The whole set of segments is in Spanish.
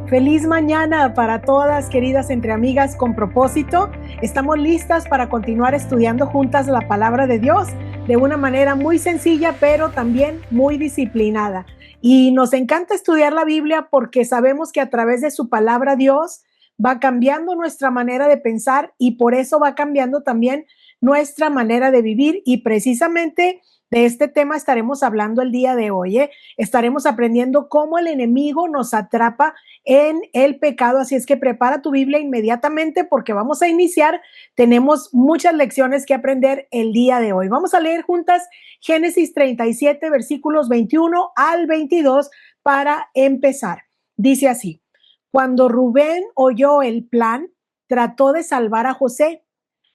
Feliz mañana para todas, queridas entre amigas con propósito. Estamos listas para continuar estudiando juntas la palabra de Dios de una manera muy sencilla, pero también muy disciplinada. Y nos encanta estudiar la Biblia porque sabemos que a través de su palabra Dios va cambiando nuestra manera de pensar y por eso va cambiando también nuestra manera de vivir. Y precisamente de este tema estaremos hablando el día de hoy. Estaremos aprendiendo cómo el enemigo nos atrapa en el pecado. Así es que prepara tu Biblia inmediatamente porque vamos a iniciar. Tenemos muchas lecciones que aprender el día de hoy. Vamos a leer juntas Génesis 37, versículos 21 al 22 para empezar. Dice así: cuando Rubén oyó el plan, trató de salvar a José.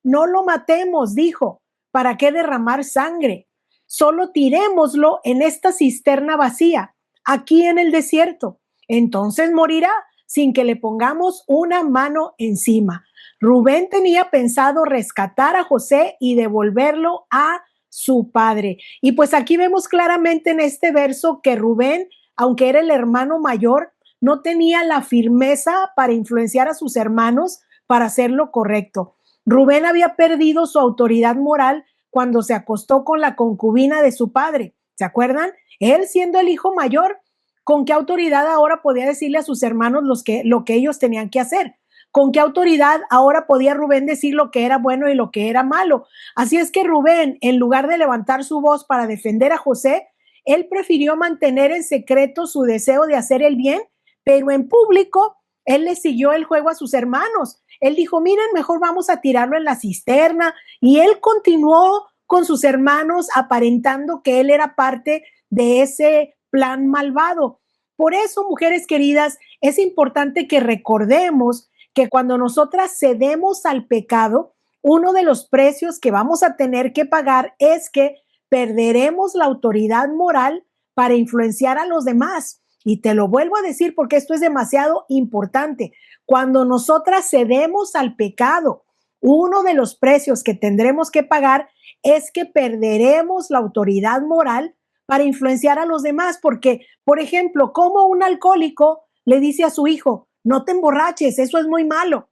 No lo matemos, dijo, ¿para qué derramar sangre? Solo tirémoslo en esta cisterna vacía, aquí en el desierto. Entonces morirá sin que le pongamos una mano encima. Rubén tenía pensado rescatar a José y devolverlo a su padre. Y pues aquí vemos claramente en este verso que Rubén, aunque era el hermano mayor, no tenía la firmeza para influenciar a sus hermanos para hacer lo correcto. Rubén había perdido su autoridad moral cuando se acostó con la concubina de su padre. ¿Se acuerdan? Él, siendo el hijo mayor, ¿con qué autoridad ahora podía decirle a sus hermanos lo que ellos tenían que hacer? ¿Con qué autoridad ahora podía Rubén decir lo que era bueno y lo que era malo? Así es que Rubén, en lugar de levantar su voz para defender a José, él prefirió mantener en secreto su deseo de hacer el bien, pero en público él le siguió el juego a sus hermanos. Él dijo, miren, mejor vamos a tirarlo en la cisterna. Y él continuó con sus hermanos aparentando que él era parte de ese plan malvado. Por eso, mujeres queridas, es importante que recordemos que cuando nosotras cedemos al pecado, uno de los precios que vamos a tener que pagar es que perderemos la autoridad moral para influenciar a los demás. Y te lo vuelvo a decir porque esto es demasiado importante. Cuando nosotras cedemos al pecado, uno de los precios que tendremos que pagar es que perderemos la autoridad moral para influenciar a los demás. Porque, por ejemplo, como un alcohólico le dice a su hijo, no te emborraches, eso es muy malo.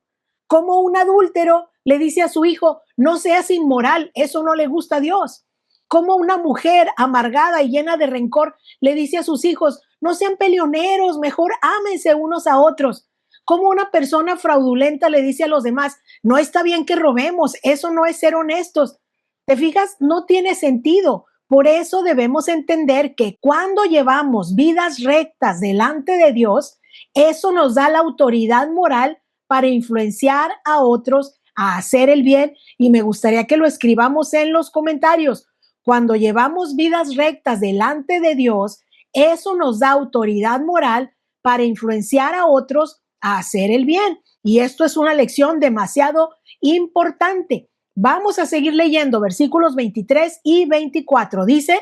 Como un adúltero le dice a su hijo, no seas inmoral, eso no le gusta a Dios. Como una mujer amargada y llena de rencor le dice a sus hijos, no sean peleoneros, mejor ámense unos a otros. Como una persona fraudulenta le dice a los demás, no está bien que robemos, eso no es ser honestos. ¿Te fijas? No tiene sentido. Por eso debemos entender que cuando llevamos vidas rectas delante de Dios, eso nos da la autoridad moral para influenciar a otros a hacer el bien. Y me gustaría que lo escribamos en los comentarios. Cuando llevamos vidas rectas delante de Dios, eso nos da autoridad moral para influenciar a otros a hacer el bien. Y esto es una lección demasiado importante. Vamos a seguir leyendo versículos 23 y 24. Dice,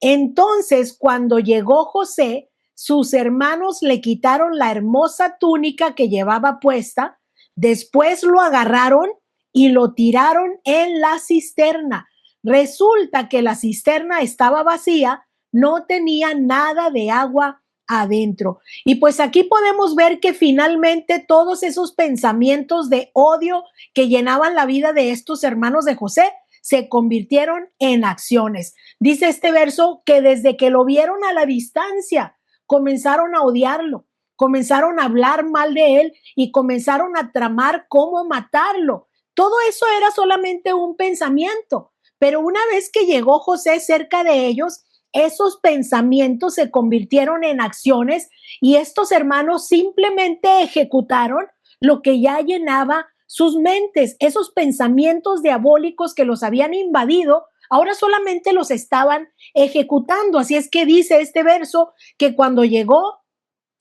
entonces cuando llegó José, sus hermanos le quitaron la hermosa túnica que llevaba puesta, después lo agarraron y lo tiraron en la cisterna. Resulta que la cisterna estaba vacía, no tenía nada de agua adentro. Y pues aquí podemos ver que finalmente todos esos pensamientos de odio que llenaban la vida de estos hermanos de José se convirtieron en acciones. Dice este verso que desde que lo vieron a la distancia, comenzaron a odiarlo, comenzaron a hablar mal de él y comenzaron a tramar cómo matarlo. Todo eso era solamente un pensamiento. Pero una vez que llegó José cerca de ellos, esos pensamientos se convirtieron en acciones y estos hermanos simplemente ejecutaron lo que ya llenaba sus mentes. Esos pensamientos diabólicos que los habían invadido, ahora solamente los estaban ejecutando. Así es que dice este verso que cuando llegó,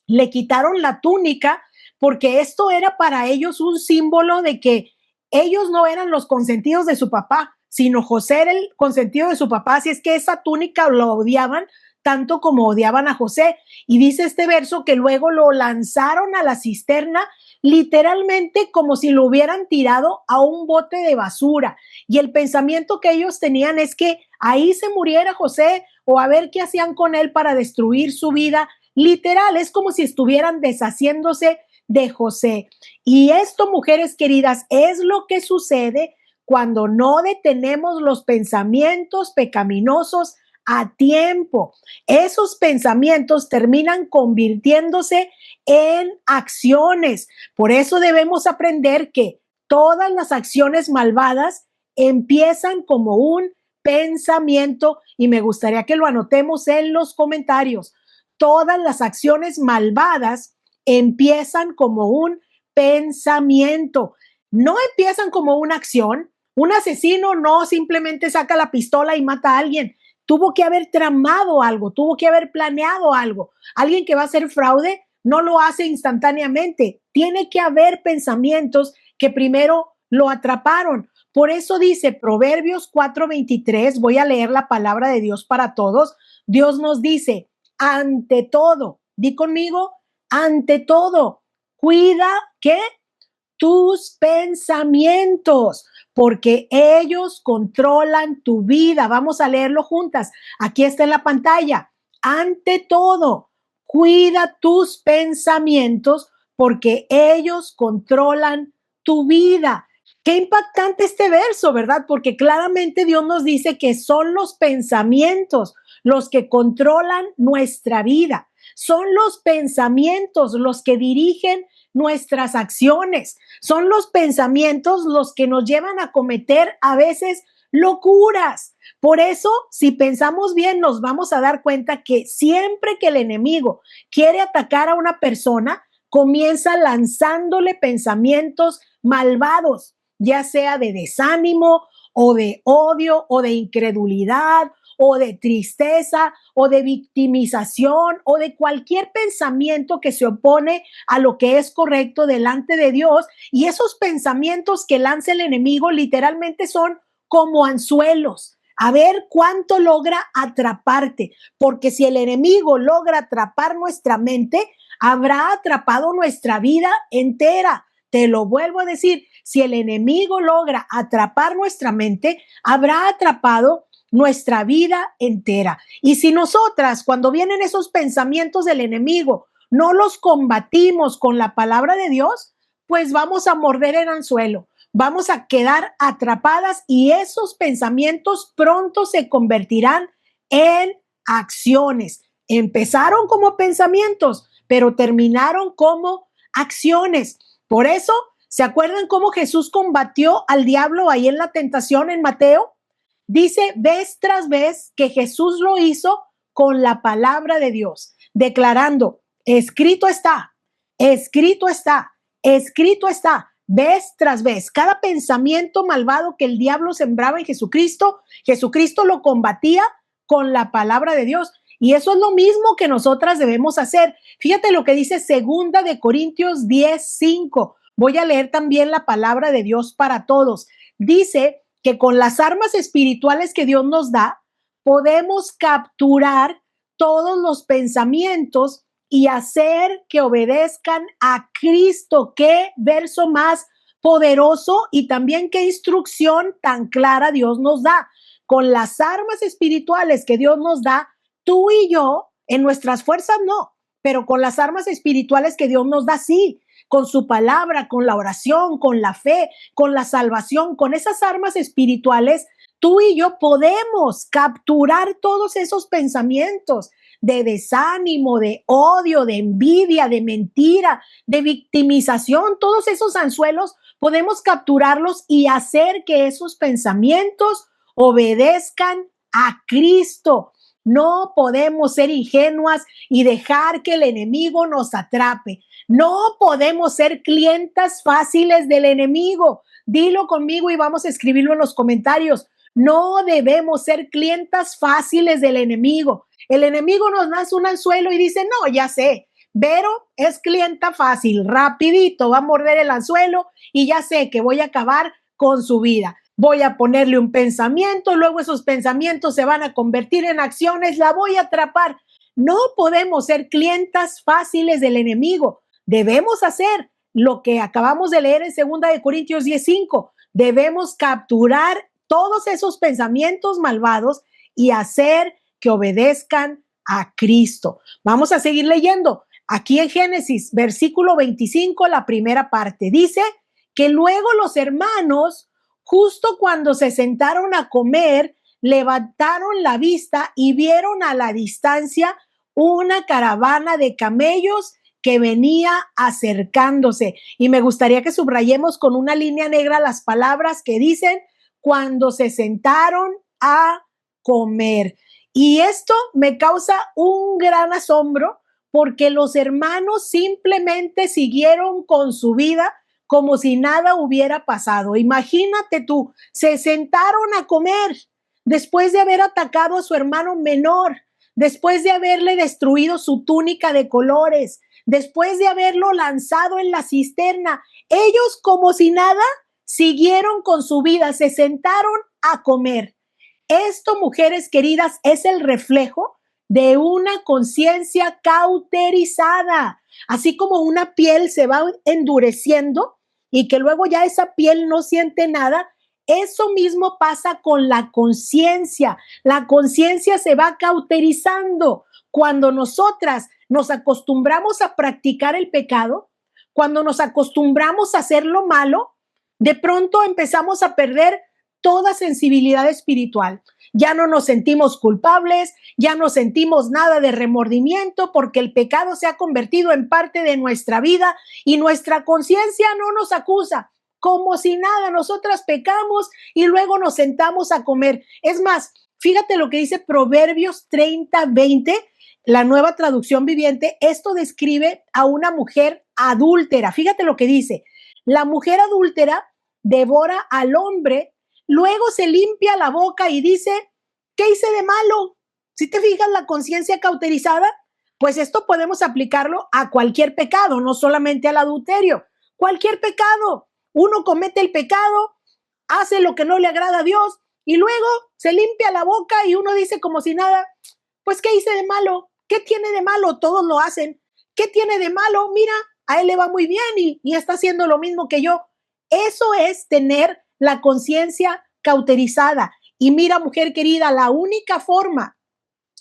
le quitaron la túnica porque esto era para ellos un símbolo de que ellos no eran los consentidos de su papá, sino José era el consentido de su papá. Así es que esa túnica lo odiaban tanto como odiaban a José. Y dice este verso que luego lo lanzaron a la cisterna, literalmente como si lo hubieran tirado a un bote de basura. Y el pensamiento que ellos tenían es que ahí se muriera José o a ver qué hacían con él para destruir su vida Literal, es como si estuvieran deshaciéndose de José. Y esto, mujeres queridas, es lo que sucede cuando no detenemos los pensamientos pecaminosos a tiempo. Esos pensamientos terminan convirtiéndose en acciones. Por eso debemos aprender que todas las acciones malvadas empiezan como un pensamiento, y me gustaría que lo anotemos en los comentarios. Todas las acciones malvadas empiezan como un pensamiento, no empiezan como una acción. Un asesino no simplemente saca la pistola y mata a alguien. Tuvo que haber tramado algo, tuvo que haber planeado algo. Alguien que va a hacer fraude no lo hace instantáneamente. Tiene que haber pensamientos que primero lo atraparon. Por eso dice Proverbios 4:23, voy a leer la palabra de Dios para todos. Dios nos dice, ante todo, di conmigo, ante todo, cuida que tus pensamientos, porque ellos controlan tu vida. Vamos a leerlo juntas. Aquí está en la pantalla. Ante todo, cuida tus pensamientos, porque ellos controlan tu vida. Qué impactante este verso, ¿verdad? Porque claramente Dios nos dice que son los pensamientos los que controlan nuestra vida. Son los pensamientos los que dirigen nuestras acciones. Son los pensamientos los que nos llevan a cometer a veces locuras. Por eso, si pensamos bien, nos vamos a dar cuenta que siempre que el enemigo quiere atacar a una persona, comienza lanzándole pensamientos malvados, ya sea de desánimo o de odio o de incredulidad o de tristeza o de victimización o de cualquier pensamiento que se opone a lo que es correcto delante de Dios. Y esos pensamientos que lanza el enemigo literalmente son como anzuelos. A ver cuánto logra atraparte, porque si el enemigo logra atrapar nuestra mente, habrá atrapado nuestra vida entera. Te lo vuelvo a decir, si el enemigo logra atrapar nuestra mente, habrá atrapado nuestra vida entera. Y si nosotras, cuando vienen esos pensamientos del enemigo, no los combatimos con la palabra de Dios, pues vamos a morder el anzuelo, vamos a quedar atrapadas y esos pensamientos pronto se convertirán en acciones. Empezaron como pensamientos, pero terminaron como acciones. Por eso, ¿se acuerdan cómo Jesús combatió al diablo ahí en la tentación en Mateo? Dice vez tras vez que Jesús lo hizo con la palabra de Dios, declarando, escrito está, escrito está, escrito está, vez tras vez. Cada pensamiento malvado que el diablo sembraba en Jesucristo, Jesucristo lo combatía con la palabra de Dios. Y eso es lo mismo que nosotras debemos hacer. Fíjate lo que dice 2 Corintios 10:5. Voy a leer también la palabra de Dios para todos. Dice que con las armas espirituales que Dios nos da, podemos capturar todos los pensamientos y hacer que obedezcan a Cristo. Qué verso más poderoso y también qué instrucción tan clara Dios nos da. Con las armas espirituales que Dios nos da, tú y yo, en nuestras fuerzas no, pero con las armas espirituales que Dios nos da, sí, con su palabra, con la oración, con la fe, con la salvación, con esas armas espirituales, tú y yo podemos capturar todos esos pensamientos de desánimo, de odio, de envidia, de mentira, de victimización, todos esos anzuelos, podemos capturarlos y hacer que esos pensamientos obedezcan a Cristo. No podemos ser ingenuas y dejar que el enemigo nos atrape. No podemos ser clientas fáciles del enemigo. Dilo conmigo y vamos a escribirlo en los comentarios. No debemos ser clientas fáciles del enemigo. El enemigo nos lanza un anzuelo y dice, no, ya sé, Vero es clienta fácil, rapidito va a morder el anzuelo y ya sé que voy a acabar con su vida. Voy a ponerle un pensamiento, luego esos pensamientos se van a convertir en acciones, la voy a atrapar. No podemos ser clientas fáciles del enemigo. Debemos hacer lo que acabamos de leer en 2 Corintios 10:5. Debemos capturar todos esos pensamientos malvados y hacer que obedezcan a Cristo. Vamos a seguir leyendo. Aquí en Génesis, versículo 25, la primera parte, dice que luego los hermanos, justo cuando se sentaron a comer, levantaron la vista y vieron a la distancia una caravana de camellos que venía acercándose. Y me gustaría que subrayemos con una línea negra las palabras que dicen cuando se sentaron a comer. Y esto me causa un gran asombro porque los hermanos simplemente siguieron con su vida como si nada hubiera pasado. Imagínate tú, se sentaron a comer después de haber atacado a su hermano menor, después de haberle destruido su túnica de colores, después de haberlo lanzado en la cisterna. Ellos, como si nada, siguieron con su vida, se sentaron a comer. Esto, mujeres queridas, es el reflejo de una conciencia cauterizada, así como una piel se va endureciendo y que luego ya esa piel no siente nada. Eso mismo pasa con la conciencia. La conciencia se va cauterizando. Cuando nosotras nos acostumbramos a practicar el pecado, cuando nos acostumbramos a hacer lo malo, de pronto empezamos a perder toda sensibilidad espiritual. Ya no nos sentimos culpables, ya no sentimos nada de remordimiento porque el pecado se ha convertido en parte de nuestra vida y nuestra conciencia no nos acusa. Como si nada, nosotras pecamos y luego nos sentamos a comer. Es más, fíjate lo que dice Proverbios 30:20, la Nueva Traducción Viviente. Esto describe a una mujer adúltera. Fíjate lo que dice. La mujer adúltera devora al hombre, luego se limpia la boca y dice, ¿qué hice de malo? Si te fijas la conciencia cauterizada, pues esto podemos aplicarlo a cualquier pecado, no solamente al adulterio, cualquier pecado. Uno comete el pecado, hace lo que no le agrada a Dios y luego se limpia la boca y uno dice como si nada, pues ¿qué hice de malo? ¿Qué tiene de malo? Todos lo hacen. ¿Qué tiene de malo? Mira, a él le va muy bien y está haciendo lo mismo que yo. Eso es tener la conciencia cauterizada. Y mira, mujer querida, la única forma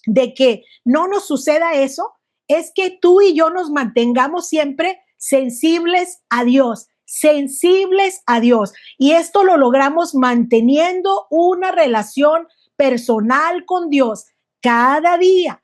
de que no nos suceda eso es que tú y yo nos mantengamos siempre sensibles a Dios, sensibles a Dios. Y esto lo logramos manteniendo una relación personal con Dios cada día,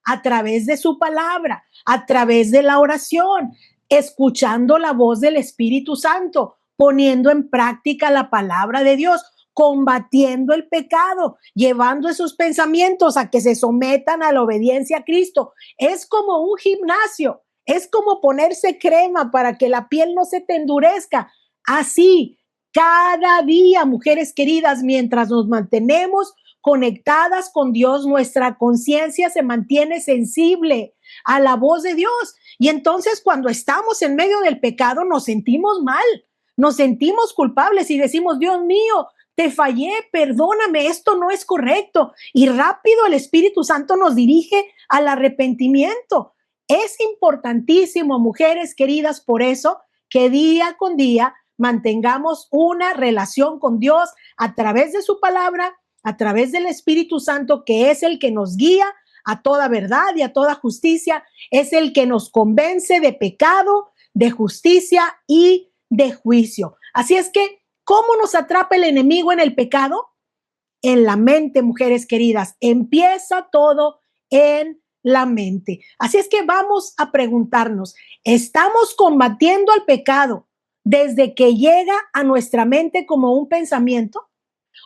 a través de su palabra, a través de la oración, escuchando la voz del Espíritu Santo, poniendo en práctica la palabra de Dios, combatiendo el pecado, llevando esos pensamientos a que se sometan a la obediencia a Cristo. Es como un gimnasio, es como ponerse crema para que la piel no se te endurezca. Así, cada día, mujeres queridas, mientras nos mantenemos conectadas con Dios, nuestra conciencia se mantiene sensible a la voz de Dios. Y entonces cuando estamos en medio del pecado nos sentimos mal, nos sentimos culpables y decimos, Dios mío, te fallé, perdóname, esto no es correcto. Y rápido el Espíritu Santo nos dirige al arrepentimiento. Es importantísimo, mujeres queridas, por eso que día con día mantengamos una relación con Dios a través de su palabra, a través del Espíritu Santo, que es el que nos guía a toda verdad y a toda justicia, es el que nos convence de pecado, de justicia y de juicio. Así es que, ¿cómo nos atrapa el enemigo en el pecado? En la mente, mujeres queridas. Empieza todo en la mente. Así es que vamos a preguntarnos, ¿estamos combatiendo al pecado desde que llega a nuestra mente como un pensamiento?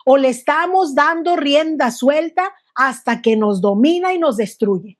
¿O le estamos dando rienda suelta hasta que nos domina y nos destruye?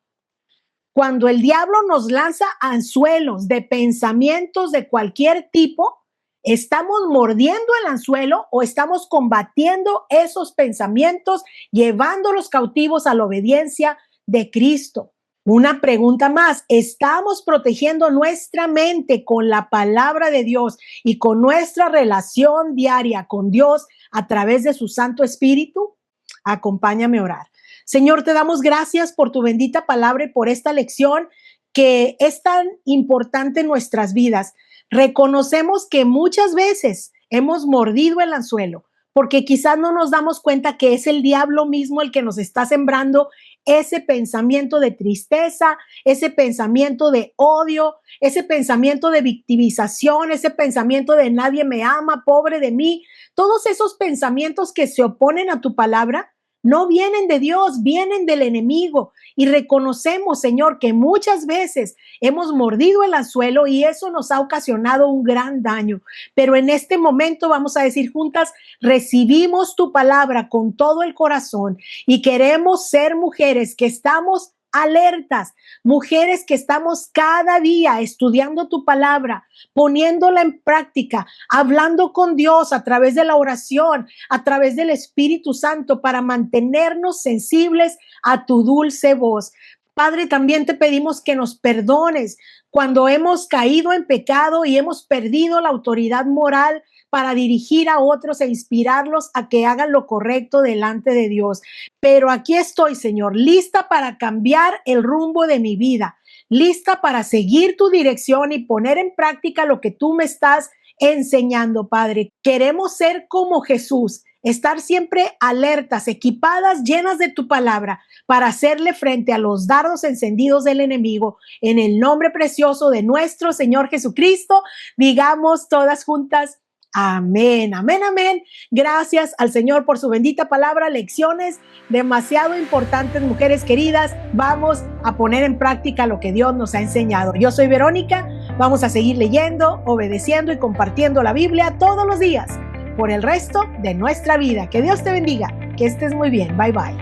Cuando el diablo nos lanza anzuelos de pensamientos de cualquier tipo, ¿estamos mordiendo el anzuelo o estamos combatiendo esos pensamientos, llevándolos cautivos a la obediencia de Cristo? Una pregunta más, ¿estamos protegiendo nuestra mente con la palabra de Dios y con nuestra relación diaria con Dios a través de su Santo Espíritu? Acompáñame a orar. Señor, te damos gracias por tu bendita palabra y por esta lección que es tan importante en nuestras vidas. Reconocemos que muchas veces hemos mordido el anzuelo porque quizás no nos damos cuenta que es el diablo mismo el que nos está sembrando ese pensamiento de tristeza, ese pensamiento de odio, ese pensamiento de victimización, ese pensamiento de nadie me ama, pobre de mí. Todos esos pensamientos que se oponen a tu palabra no vienen de Dios, vienen del enemigo. Y reconocemos, Señor, que muchas veces hemos mordido el anzuelo y eso nos ha ocasionado un gran daño. Pero en este momento vamos a decir juntas, recibimos tu palabra con todo el corazón y queremos ser mujeres que estamos alertas, mujeres que estamos cada día estudiando tu palabra, poniéndola en práctica, hablando con Dios a través de la oración, a través del Espíritu Santo, para mantenernos sensibles a tu dulce voz. Padre, también te pedimos que nos perdones cuando hemos caído en pecado y hemos perdido la autoridad moral para dirigir a otros e inspirarlos a que hagan lo correcto delante de Dios. Pero aquí estoy, Señor, lista para cambiar el rumbo de mi vida, lista para seguir tu dirección y poner en práctica lo que tú me estás enseñando, Padre. Queremos ser como Jesús, estar siempre alertas, equipadas, llenas de tu palabra para hacerle frente a los dardos encendidos del enemigo. En el nombre precioso de nuestro Señor Jesucristo, digamos todas juntas, amén, amén, amén. Gracias al Señor por su bendita palabra, lecciones demasiado importantes, mujeres queridas. Vamos a poner en práctica lo que Dios nos ha enseñado. Yo soy Verónica, vamos a seguir leyendo, obedeciendo y compartiendo la Biblia todos los días por el resto de nuestra vida. Que Dios te bendiga, que estés muy bien. Bye, bye.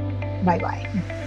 Bye, bye.